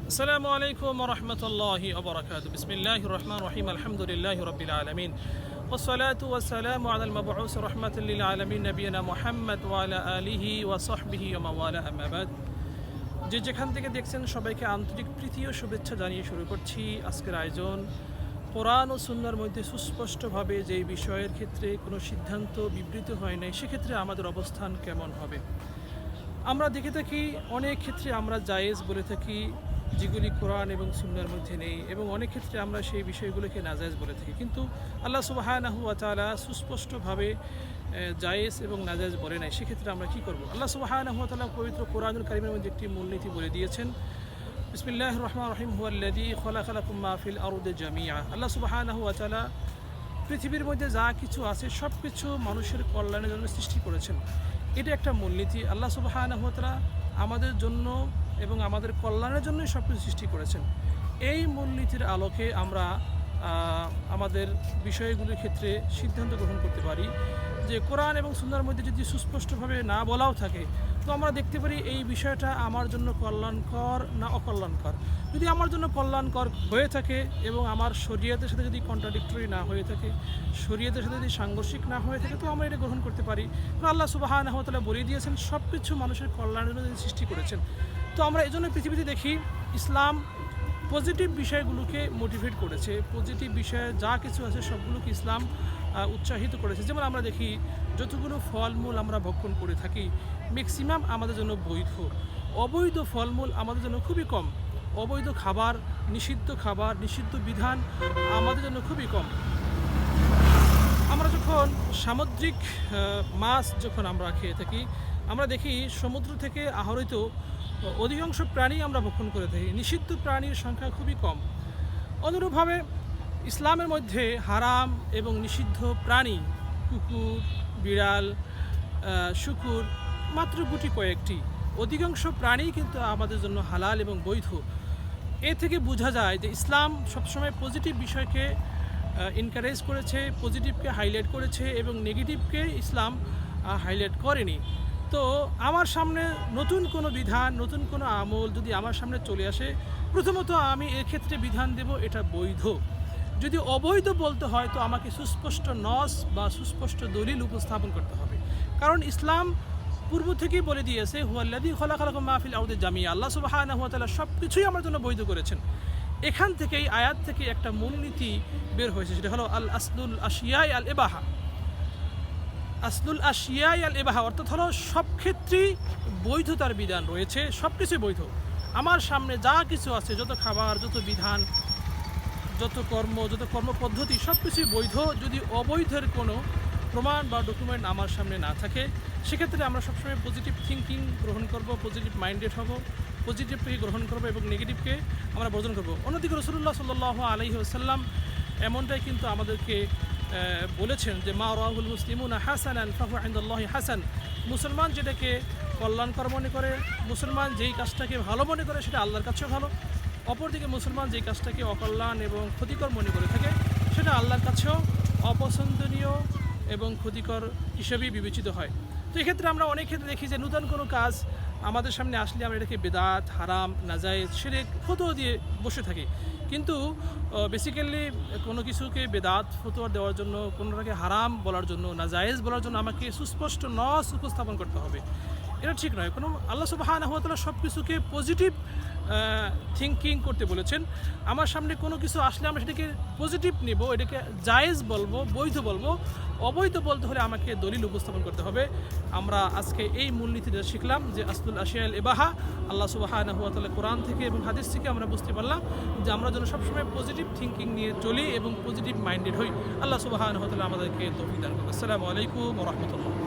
আসসালামু আলাইকুম ওয়া রাহমাতুল্লাহি ওয়া বারাকাতুহু। বিসমিল্লাহির রহমানির রহিম। আলহামদুলিল্লাহি রাব্বিল আলামিন। ওয়াসসালাতু ওয়াসসালামু আলাল মাবউস রাহমাতাল লিল আলামিন নবিয়িনা মুহাম্মদ ওয়া আলা আলিহি ওয়া সাহবিহি ওয়া মাওয়ালা, আম্মা বাদ। যে যেখান থেকে দেখছেন সবাইকে আন্তরিক প্রীতি ও শুভেচ্ছা জানিয়ে শুরু করছি আজকের আয়োজন। কোরআন ও সুন্নাহর মধ্যে সুস্পষ্টভাবে যেই বিষয়ের ক্ষেত্রে কোনো সিদ্ধান্ত বিবৃত হয় নাই, সেক্ষেত্রে আমাদের অবস্থান কেমন হবে। আমরা দেখে থাকি অনেক ক্ষেত্রে আমরা জায়েজ বলে থাকি যেগুলি কোরআন এবং সুন্নাহর মধ্যে নেই, এবং অনেক ক্ষেত্রে আমরা সেই বিষয়গুলোকে নাজায়েজ বলে থাকি। কিন্তু আল্লাহ সুবহানাহু ওয়া তাআলা সুস্পষ্টভাবে জায়েজ এবং নাজায়েজ বলে নাই, সেক্ষেত্রে আমরা কি করব। আল্লাহ সুবহানাহু ওয়া তাআলা পবিত্র কোরআনুল কারীমের মধ্যে একটি মূলনীতি বলে দিয়েছেন। বিসমিল্লাহির রহমানির রহিম। হুয়াল্লাযী খালাকা লাকুম মা ফিল আরদি জামিআ। আল্লাহ সুবহানাহু ওয়া তাআলা পৃথিবীর মধ্যে যা কিছু আছে সব কিছু মানুষের কল্যাণের জন্য সৃষ্টি করেছেন। এটা একটা মূলনীতি। আল্লাহ সুবহানাহু ওয়া তাআলা আমাদের জন্য এবং আমাদের কল্যাণের জন্যই সব কিছু সৃষ্টি করেছেন। এই মূলনীতির আলোকে আমরা আমাদের বিষয়গুলির ক্ষেত্রে সিদ্ধান্ত গ্রহণ করতে পারি যে কোরআন এবং সুন্নাহর মধ্যে যদি সুস্পষ্টভাবে না বলাও থাকে, তো আমরা দেখতে পারি এই বিষয়টা আমার জন্য কল্যাণকর না অকল্যাণকর। যদি আমার জন্য কল্যাণকর হয়ে থাকে এবং আমার শরীয়তের সাথে যদি কন্ট্রাডিক্টরি না হয়ে থাকে, শরীয়তের সাথে যদি সাংঘর্ষিক না হয়ে থাকে, তো আমরা এটা গ্রহণ করতে পারি। কারণ আল্লাহ সুবহানাহু ওয়া তাআলা বলে দিয়েছেন সব কিছু মানুষের কল্যাণের জন্য সৃষ্টি করেছেন। তো আমরা এই জন্য পৃথিবীতে দেখি ইসলাম পজিটিভ বিষয়গুলোকে মোটিভেট করেছে, পজিটিভ বিষয়ে যা কিছু আছে সবগুলোকে ইসলাম উৎসাহিত করেছে। যেমন আমরা দেখি যতগুলো ফলমূল আমরা ভক্ষণ করে থাকি ম্যাক্সিমাম আমাদের জন্য বৈধ, অবৈধ ফলমূল আমাদের জন্য খুবই কম। অবৈধ খাবার, নিষিদ্ধ বিধান আমাদের জন্য খুবই কম। আমরা যখন সামুদ্রিক মাছ যখন আমরা খেয়ে থাকি, আমরা দেখি সমুদ্র থেকে আহরিত অধিকাংশ প্রাণী আমরা ভক্ষণ করে থাকি, নিষিদ্ধ প্রাণীর সংখ্যা খুবই কম। অনুরূপভাবে ইসলামের মধ্যে হারাম এবং নিষিদ্ধ প্রাণী কুকুর, বিড়াল, শূকর মাত্র গুটি কয়েকটি। অধিকাংশ প্রাণী কিন্তু আমাদের জন্য হালাল এবং বৈধ। এ থেকে বোঝা যায় যে ইসলাম সবসময় পজিটিভ বিষয়কে এনকারেজ করেছে, পজিটিভকে হাইলাইট করেছে এবং নেগেটিভকে ইসলাম হাইলাইট করেনি। তো আমার সামনে নতুন কোনো বিধান, নতুন কোনো আমল যদি আমার সামনে চলে আসে, প্রথমত আমি এক্ষেত্রে বিধান দেব এটা বৈধ। যদি অবৈধ বলতে হয় তো আমাকে সুস্পষ্ট নস বা সুস্পষ্ট দলিল উপস্থাপন করতে হবে। কারণ ইসলাম পূর্ব থেকেই বলে দিয়েছে হুয়াল্লাযী খালাকা লাকুম মা ফিল আরদি জামিআ। আল্লাহ সুবহানাহু ওয়া তাআলা সব কিছুই আমার জন্য বৈধ করেছেন। এখান থেকেই আয়াত থেকে একটা মূলনীতি বের হয়েছে, সেটা হলো আল আসলুল আশিয়া আল ইবাহা। আসলুল আশিয়া আল ইবাহা অর্থাৎ হলো সব ক্ষেত্রেই বৈধতার বিধান রয়েছে, সব কিছুই বৈধ। আমার সামনে যা কিছু আছে, যত খাবার, যত বিধান, যত কর্ম পদ্ধতি সব কিছুই বৈধ। যদি অবৈধের কোনো প্রমাণ বা ডকুমেন্ট আমার সামনে না থাকে, সেক্ষেত্রে আমরা সবসময় পজিটিভ থিঙ্কিং গ্রহণ করব, পজিটিভ মাইন্ডেড হব, পজিটিভকে গ্রহণ করব এবং নেগেটিভকে আমরা বর্জন করব। অন্যদিকে রাসূলুল্লাহ সাল্লাল্লাহু আলাইহি ওয়াসাল্লাম এমনটাই কিন্তু আমাদেরকে বলেছেন যে মা রাহুল মুসলিমুনা হাসানান ফাহুয়া ইনদাল্লাহি হাসান। মুসলমান যেটাকে কল্যাণকর মনে করে, মুসলমান যেই কাজটাকে ভালো মনে করে, সেটা আল্লাহর কাছেও ভালো। অপরদিকে মুসলমান যেই কাজটাকে অকল্যাণ এবং ক্ষতিকর মনে করে থাকে, সেটা আল্লাহর কাছেও অপছন্দনীয় এবং ক্ষতিকর হিসেবেই বিবেচিত হয়। তো এক্ষেত্রে আমরা অনেক ক্ষেত্রে দেখি যে নূতন কোনো কাজ আমাদের সামনে আসলে আমরা এটাকে বেদাত, হারাম, নাজায়েজ, শিরক, ফতোয়া দিয়ে বসে থাকি। কিন্তু বেসিক্যালি কোনো কিছুকে বেদাত ফতোয়া দেওয়ার জন্য, কোনোটাকে হারাম বলার জন্য, নাজায়েজ বলার জন্য আমাকে সুস্পষ্ট নস উপস্থাপন করতে হবে। এটা ঠিক নয়। কোনো আল্লাহ সুবহানাহু ওয়া তাআলা সব কিছুকে পজিটিভ থিঙ্কিং করতে বলেছেন। আমার সামনে কোনো কিছু আসলে আমরা সেটাকে পজিটিভ নেব, এটাকে জায়েজ বলবো, বৈধ বলবো। অবৈধ বলতে হলে আমাকে দলিল উপস্থাপন করতে হবে। আমরা আজকে এই মূলনীতিটা শিখলাম যে আসলুল আশিয়া আল ইবাহা। আল্লাহ সুবহানাহু ওয়া তাআলা কোরআন থেকে এবং হাদিস থেকে আমরা বুঝতে পারলাম যে আমরা যেন সবসময় পজিটিভ থিঙ্কিং নিয়ে চলি এবং পজিটিভ মাইন্ডেড হই। আল্লাহ সুবহানাহু ওয়া তাআলা আমাদেরকে তৌফিক দান করুন। আসসালামু আলাইকুম ওয়া রাহমাতুল্লাহ।